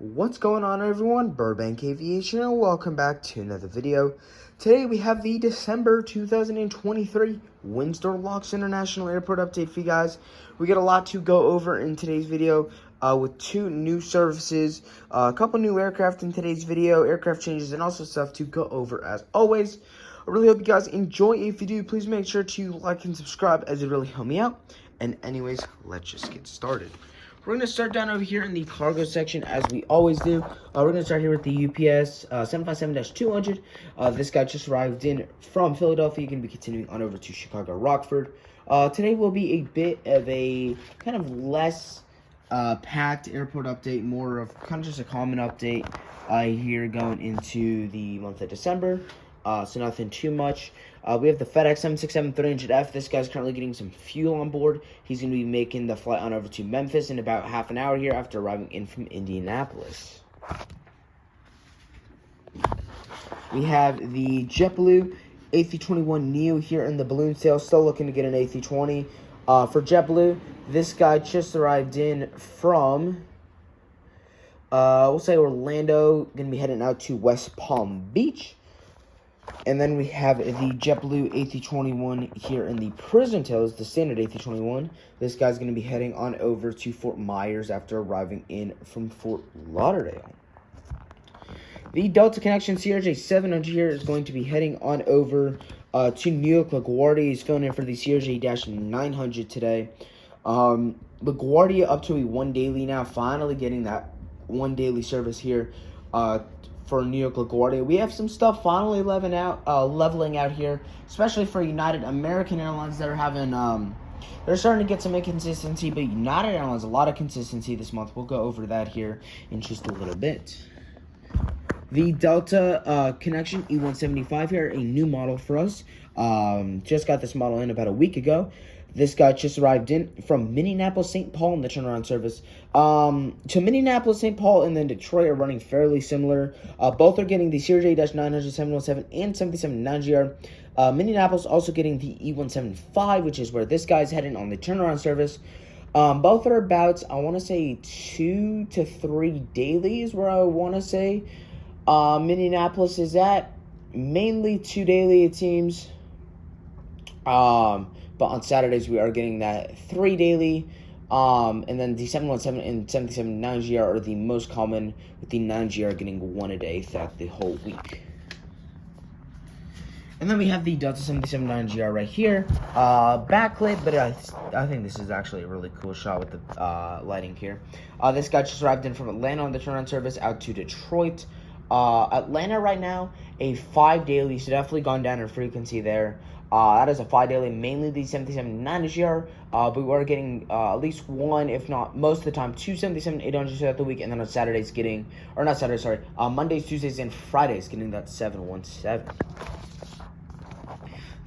What's going on, everyone? Burbank Aviation, and welcome back to another video. Today we have the December 2023 Windsor Locks International Airport update for you guys. We got a lot to go over in today's video with two new services, a couple new aircraft in today's video, aircraft changes, and also stuff to go over as always. I really hope you guys enjoy. If you do, please make sure to like and subscribe, as it really helps me out. And anyways, let's just get started. We're going to start down over here in the cargo section, as we always do. We're going to start here with the UPS 757-200. This guy just arrived in from Philadelphia. Going to be continuing on over to Chicago, Rockford. Today will be a bit of a kind of less packed airport update, more of kind of just a common update here going into the month of December. So nothing too much. We have the FedEx 767-300F. This guy's currently getting some fuel on board. He's going to be making the flight on over to Memphis in about half an hour here after arriving in from Indianapolis. We have the JetBlue A321neo here in the balloon sale. Still looking to get an A320. For JetBlue, this guy just arrived in from, we'll say Orlando. Going to be heading out to West Palm Beach. And then we have the JetBlue A321 here in the Prison Tails, the standard A321. This guy's going to be heading on over to Fort Myers after arriving in from Fort Lauderdale. The Delta Connection CRJ-700 here is going to be heading on over to New York. LaGuardia is filling in for the CRJ-900 today. LaGuardia up to a one daily now, finally getting that one daily service here for New York LaGuardia. We have some stuff finally leveling out here, especially for United American Airlines that are having they're starting to get some inconsistency, but United Airlines a lot of consistency this month. We'll go over that here in just a little bit. The Delta Connection E175 here, a new model for us. Just got this model in about a week ago. This guy just arrived in from Minneapolis, St. Paul in the turnaround service. To Minneapolis, St. Paul, and then Detroit are running fairly similar. Both are getting the CRJ-900, 717, and 779GR. Minneapolis also getting the E175, which is where this guy's heading on the turnaround service. Both are about, I want to say, 2 to 3 dailies, where I want to say Minneapolis is at. Mainly 2 daily, it seems. But on Saturdays, we are getting that 3 daily. And then the 717 and 779GR are the most common, with the 9GR getting 1 a day throughout the whole week. And then we have the Delta 779GR right here. Backlit, but I think this is actually a really cool shot with the lighting here. This guy just arrived in from Atlanta on the turnaround service out to Detroit. Atlanta right now, a 5 daily, so definitely gone down in frequency there. That is a 5 daily, mainly the 777-9GR, but we are getting at least one, if not most of the time, 2 777-800s throughout the week, and then on Saturdays getting, or not Saturdays, sorry, Mondays, Tuesdays, and Fridays getting that 717.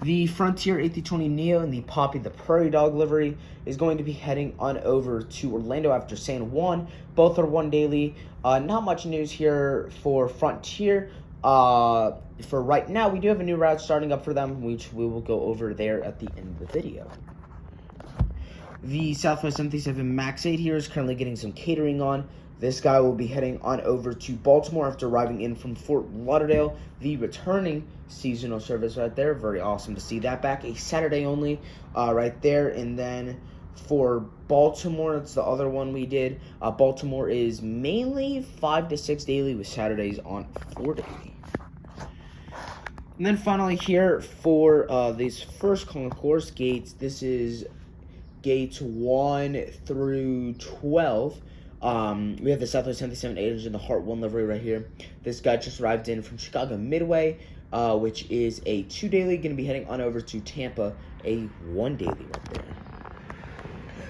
The Frontier A320neo and the Poppy the Prairie Dog livery is going to be heading on over to Orlando after San Juan. Both are 1 daily. Not much news here for Frontier. For right now, we do have a new route starting up for them, which we will go over there at the end of the video. The Southwest 77 MAX 8 here is currently getting some catering on. This guy will be heading on over to Baltimore after arriving in from Fort Lauderdale. The returning seasonal service right there. Very awesome to see that back. A Saturday only right there. And then for Baltimore, that's the other one we did. Baltimore is mainly 5 to 6 daily with Saturdays on 4 daily. And then finally here for these first concourse gates, this is gates 1 through 12. We have the Southwest 77-800 in the Heart 1 livery right here. This guy just arrived in from Chicago Midway, which is a 2 daily, going to be heading on over to Tampa, a 1 daily right there.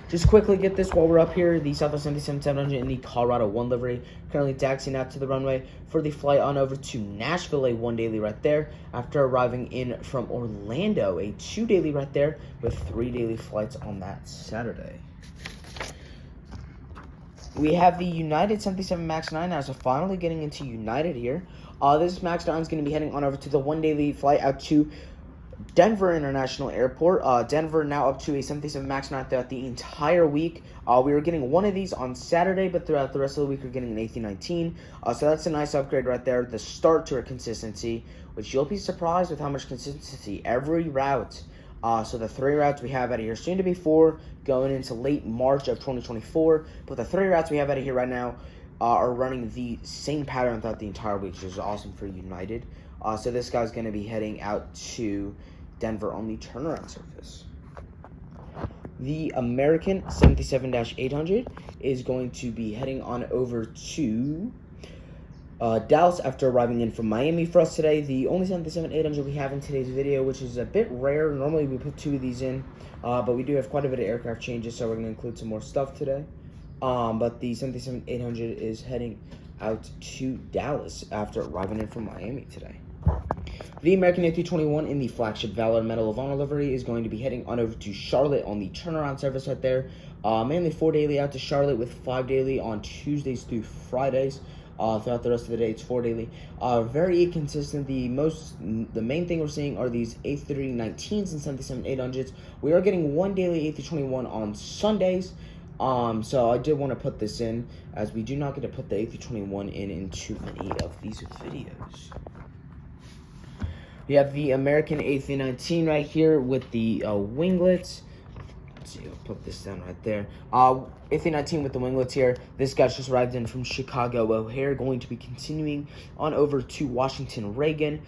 Just quickly get this while we're up here. The Southwest 77-700 in the Colorado 1 livery, currently taxiing out to the runway for the flight on over to Nashville, a 1 daily right there, after arriving in from Orlando, a 2 daily right there, with 3 daily flights on that Saturday. We have the United 77 MAX 9 now, so finally getting into United here. This MAX 9 is going to be heading on over to the 1 daily flight out to Denver International Airport. Denver now up to a 77 MAX 9 throughout the entire week. We were getting one of these on Saturday, but throughout the rest of the week, we're getting an A319. So that's a nice upgrade right there. The start to our consistency, which you'll be surprised with how much consistency every route. So the 3 routes we have out of here, soon to be 4, going into late March of 2024. But the 3 routes we have out of here right now are running the same pattern throughout the entire week, which is awesome for United. So this guy's going to be heading out to Denver on the turnaround surface. The American 77-800 is going to be heading on over to Dallas after arriving in from Miami for us today. The only 77-800 we have in today's video, which is a bit rare. Normally we put 2 of these in, but we do have quite a bit of aircraft changes, so we're going to include some more stuff today. But the 77-800 is heading out to Dallas after arriving in from Miami today. The American A321 in the flagship Valor Medal of Honor livery is going to be heading on over to Charlotte on the turnaround service right there. Mainly 4 daily out to Charlotte with 5 daily on Tuesdays through Fridays. Throughout the rest of the day, it's 4 daily. Very inconsistent. The main thing we're seeing are these A319s and 77-800s. We are getting 1 daily A321 on Sundays. So I did want to put this in, as we do not get to put the A321 in too many of these videos. We have the American A319 right here with the winglets. Let's see, I'll put this down right there. A319 with the winglets here. This guy's just arrived in from Chicago O'Hare, going to be continuing on over to Washington Reagan.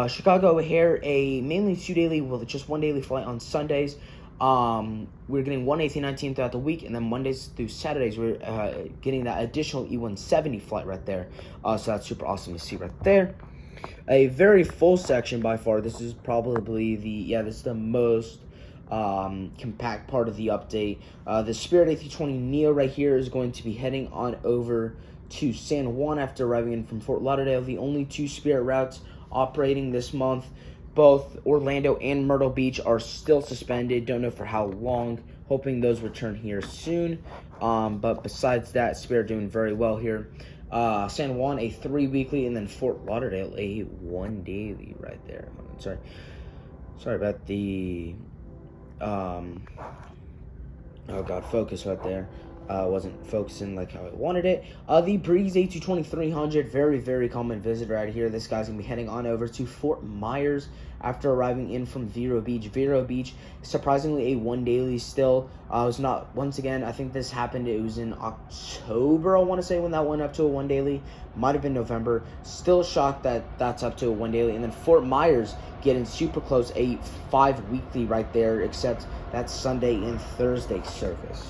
Chicago O'Hare, a mainly 2 daily, well, just 1 daily flight on Sundays. We're getting 1 A319 throughout the week, and then Mondays through Saturdays, we're getting that additional E170 flight right there. So that's super awesome to see right there. A very full section by far. This is probably this is the most compact part of the update. The Spirit A320 Neo right here is going to be heading on over to San Juan after arriving in from Fort Lauderdale. The only 2 Spirit routes operating this month. Both Orlando and Myrtle Beach are still suspended. Don't know for how long. Hoping those return here soon. But besides that, Spirit doing very well here. San Juan, a 3 weekly, and then Fort Lauderdale, a 1 daily right there. Sorry about the, oh god, focus right there. Wasn't focusing like how I wanted it. The Breeze A220-300, very, very common visitor right here. This guy's going to be heading on over to Fort Myers after arriving in from Vero Beach. Vero Beach, surprisingly, a 1 daily still. Was not, once again, I think this happened, it was in October, I want to say, when that went up to a 1 daily. Might have been November. Still shocked that that's up to a 1 daily. And then Fort Myers getting super close, a 5 weekly right there, except that's Sunday and Thursday service.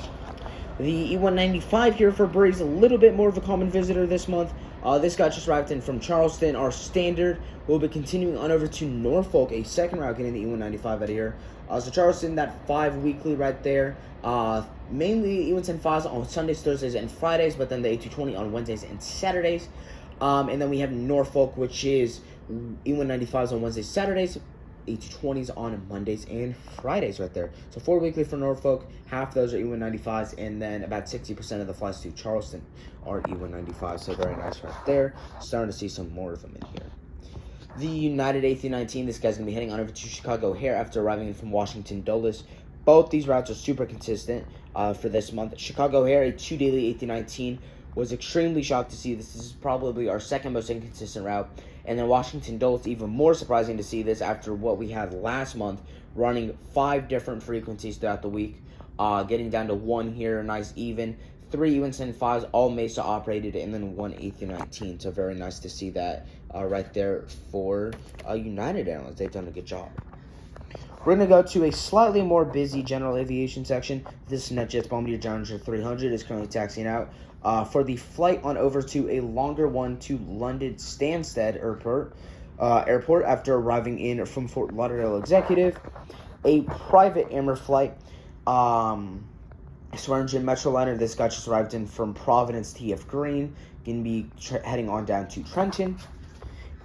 The E195 here for Breeze, a little bit more of a common visitor this month. This guy just arrived in from Charleston. Our standard will be continuing on over to Norfolk, a second route getting the E195 out of here. So Charleston, that 5 weekly right there. Mainly E175s on Sundays, Thursdays, and Fridays, but then the A220 on Wednesdays and Saturdays. And then we have Norfolk, which is E195s on Wednesdays, Saturdays, A220s on Mondays and Fridays right there. So 4 weekly for Norfolk, half those are E195s, and then about 60% of the flights to Charleston are E195s, so very nice right there. Starting to see some more of them in here. The United A319, this guy's going to be heading on over to Chicago O'Hare after arriving in from Washington Dulles. Both these routes are super consistent for this month. Chicago O'Hare, a 2 daily A319, was extremely shocked to see this. This is probably our second most inconsistent route. And then Washington Dulles, even more surprising to see this after what we had last month, running 5 different frequencies throughout the week, getting down to 1 here, nice even. 3 E175s, all Mesa operated, and then 1 A319. So very nice to see that right there for United Airlines. They've done a good job. We're going to go to a slightly more busy general aviation section. This NetJets Bombardier Challenger 300 is currently taxiing out for the flight on over to a longer one to London Stansted Airport after arriving in from Fort Lauderdale Executive. A private Emirates flight. Swearingen Metroliner. This guy just arrived in from Providence TF Green. Going to be heading on down to Trenton.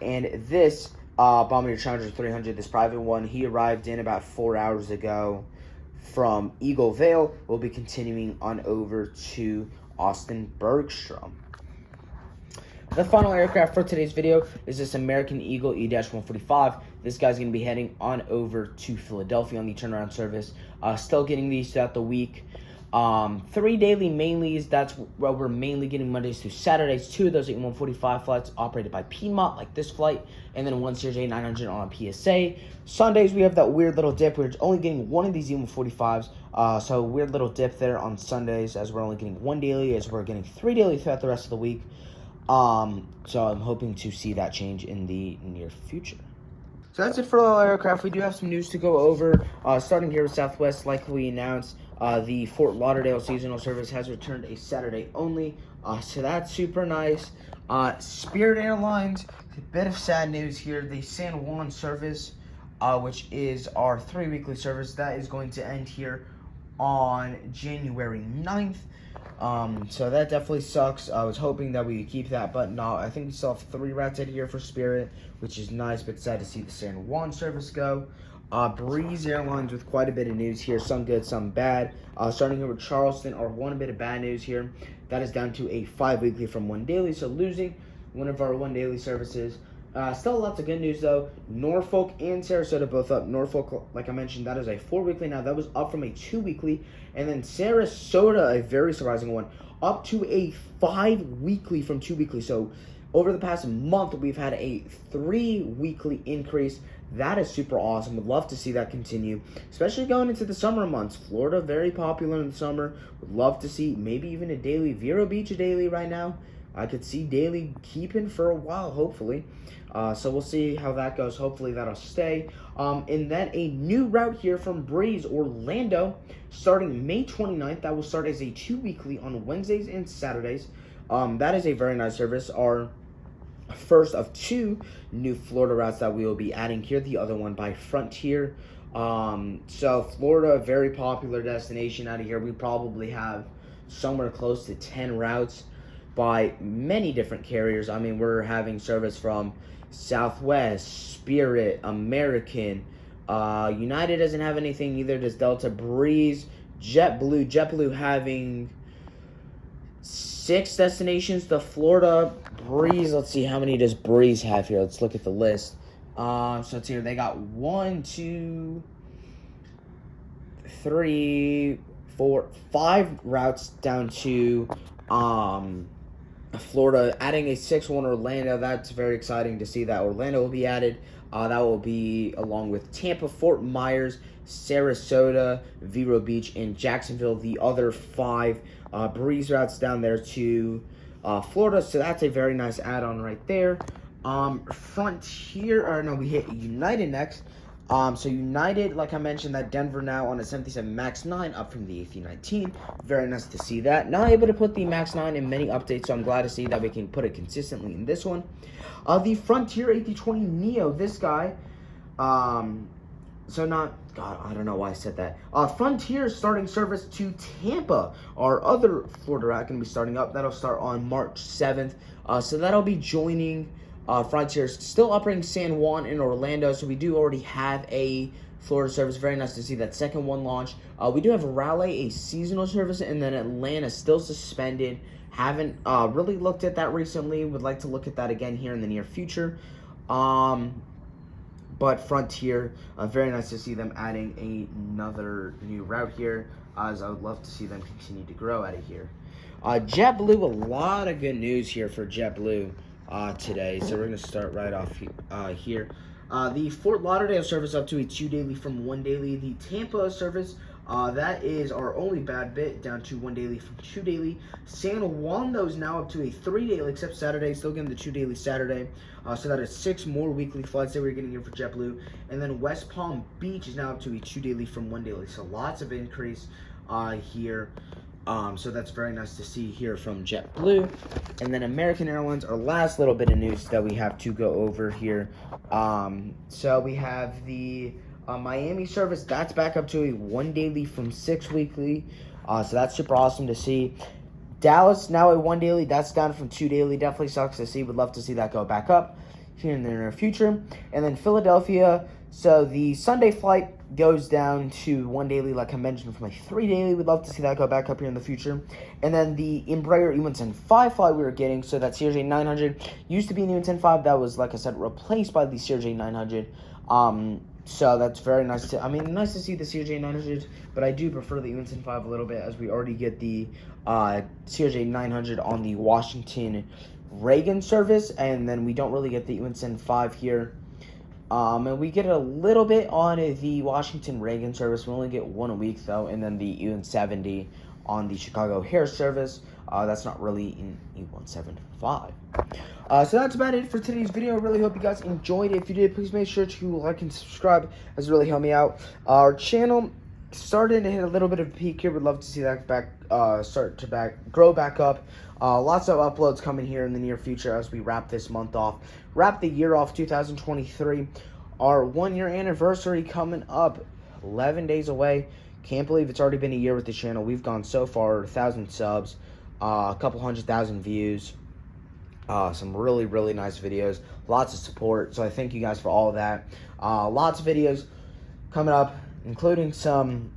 And this Bombardier Challenger 300, this private one, he arrived in about 4 hours ago from Eagle Vale. We'll be continuing on over to Austin Bergstrom. The final aircraft for today's video is this American Eagle E-145. This guy's going to be heading on over to Philadelphia on the turnaround service. Still getting these throughout the week. 3 daily mainlies, that's where we're mainly getting Mondays through Saturdays. 2 of those E-145 flights operated by Piedmont, like this flight, and then 1 Series A900 on a PSA. Sundays, we have that weird little dip. We're only getting 1 of these E-145s, so weird little dip there on Sundays, as we're only getting 1 daily, as we're getting 3 daily throughout the rest of the week. So I'm hoping to see that change in the near future. So that's it for all aircraft. We do have some news to go over. Starting here with Southwest, like we announced, the Fort Lauderdale seasonal service has returned a Saturday only. So that's super nice. Spirit Airlines, a bit of sad news here. The San Juan service, which is our 3 weekly service, that is going to end here on January 9th. So that definitely sucks. I was hoping that we could keep that, but no, I think we still have 3 routes out here for Spirit, which is nice, but sad to see the San Juan service go. Breeze Airlines with quite a bit of news here, some good, some bad. Starting here with Charleston, our one bit of bad news here. That is down to a 5 weekly from 1 daily, so losing one of our 1 daily services. Still lots of good news though. Norfolk and Sarasota both up. Norfolk, like I mentioned, that is a 4 weekly now. That was up from a 2 weekly. And then Sarasota, a very surprising one, up to a 5 weekly from 2 weekly. So over the past month, we've had a 3 weekly increase. That is super awesome. Would love to see that continue, especially going into the summer months. Florida, very popular in the summer. Would love to see maybe even a daily. Vero Beach, a daily right now. I could see daily keeping for a while, hopefully. So we'll see how that goes. Hopefully that'll stay. And then a new route here from Breeze, Orlando, starting May 29th. That will start as a 2 weekly on Wednesdays and Saturdays. That is a very nice service. Our first of 2 new Florida routes that we will be adding here. The other one by Frontier. So Florida, very popular destination out of here. We probably have somewhere close to 10 routes by many different carriers. I mean, we're having service from Southwest, Spirit, American. United doesn't have anything, neither does Delta. Breeze, JetBlue. JetBlue having 6 destinations to Florida. Breeze, let's see, how many does Breeze have here? Let's look at the list. So it's here. They got 1, 2, 3, 4, 5 routes down to Florida, adding a 6th one, Orlando. That's very exciting to see that Orlando will be added. That will be along with Tampa, Fort Myers, Sarasota, Vero Beach, and Jacksonville. The other 5 Breeze routes down there to Florida. So that's a very nice add-on right there. Frontier, or no, we hit United next. So United, like I mentioned, that Denver now on a 77 MAX 9, up from the A319. Very nice to see that. Not able to put the MAX 9 in many updates, so I'm glad to see that we can put it consistently in this one. The Frontier A320neo, this guy, so not, God, I don't know why I said that. Frontier starting service to Tampa. Our other Florida route going to be starting up. That'll start on March 7th. So that'll be joining Frontier. Still operating San Juan in Orlando, so we do already have a Florida service. Very nice to see that second one launch. We do have Raleigh, a seasonal service, and then Atlanta still suspended. Haven't really looked at that recently. Would like to look at that again here in the near future. But Frontier, very nice to see them adding another new route here, as I would love to see them continue to grow out of here. JetBlue, a lot of good news here for JetBlue today. So we're going to start right off here. The Fort Lauderdale service up to a 2 daily from 1 daily. The Tampa service, that is our only bad bit, down to 1 daily from 2 daily. San Juan, though, is now up to a 3 daily, except Saturday. Still getting the 2 daily Saturday. So that is 6 more weekly flights that we're getting here for JetBlue. And then West Palm Beach is now up to a 2 daily from 1 daily. So lots of increase here. So that's very nice to see here from JetBlue. And then American Airlines, our last little bit of news that we have to go over here. So we have the Miami service. That's back up to a 1 daily from 6 weekly. So that's super awesome to see. Dallas, now a 1 daily. That's down from 2 daily. Definitely sucks to see. Would love to see that go back up here in the near future. And then Philadelphia, So the Sunday flight goes down to 1 daily, like I mentioned, from a 3 daily. We'd love to see that go back up here in the future. And then the Embraer E175 flight we were getting, so that CRJ900 used to be an E175 that was, like I said, replaced by the CRJ900. So that's very nice nice to see the CRJ900, but I do prefer the E175 a little bit, as we already get the CRJ900 on the Washington Reagan service, and then we don't really get the E175 here. And we get a little bit on the Washington Reagan service. We only get one a week, though, and then the E170 on the Chicago O'Hare service. That's not really an E175. So that's about it for today's video. I really hope you guys enjoyed it. If you did, please make sure to like and subscribe, as it really helped me out. Our channel started to hit a little bit of a peak here. Would love to see that grow back up. Lots of uploads coming here in the near future as we wrap this month off. Wrap the year off, 2023. Our 1-year anniversary coming up, 11 days away. Can't believe it's already been a year with the channel. We've gone so far, 1,000 subs, a couple 100,000 views, some really, really nice videos, lots of support. So I thank you guys for all of that. Lots of videos coming up, including some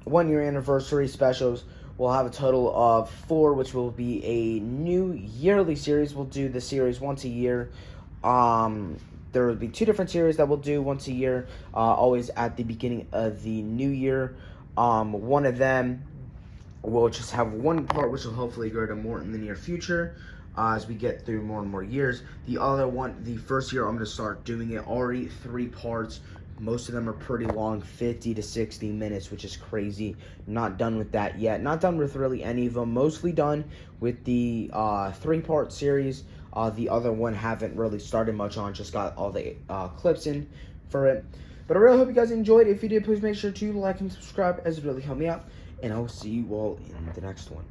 1-year anniversary specials. We'll have a total of 4, which will be a new yearly series. We'll do the series once a year. There will be 2 different series that we'll do once a year, always at the beginning of the new year. One of them will just have 1 part, which will hopefully grow to more in the near future as we get through more and more years. The other one, the first year, I'm going to start doing it already 3 parts. Most of them are pretty long, 50 to 60 minutes, which is crazy. Not done with that yet. Not done with really any of them. Mostly done with the 3-part series. The other one haven't really started much on. Just got all the clips in for it. But I really hope you guys enjoyed. If you did, please make sure to like and subscribe, as it really helped me out. And I will see you all in the next one.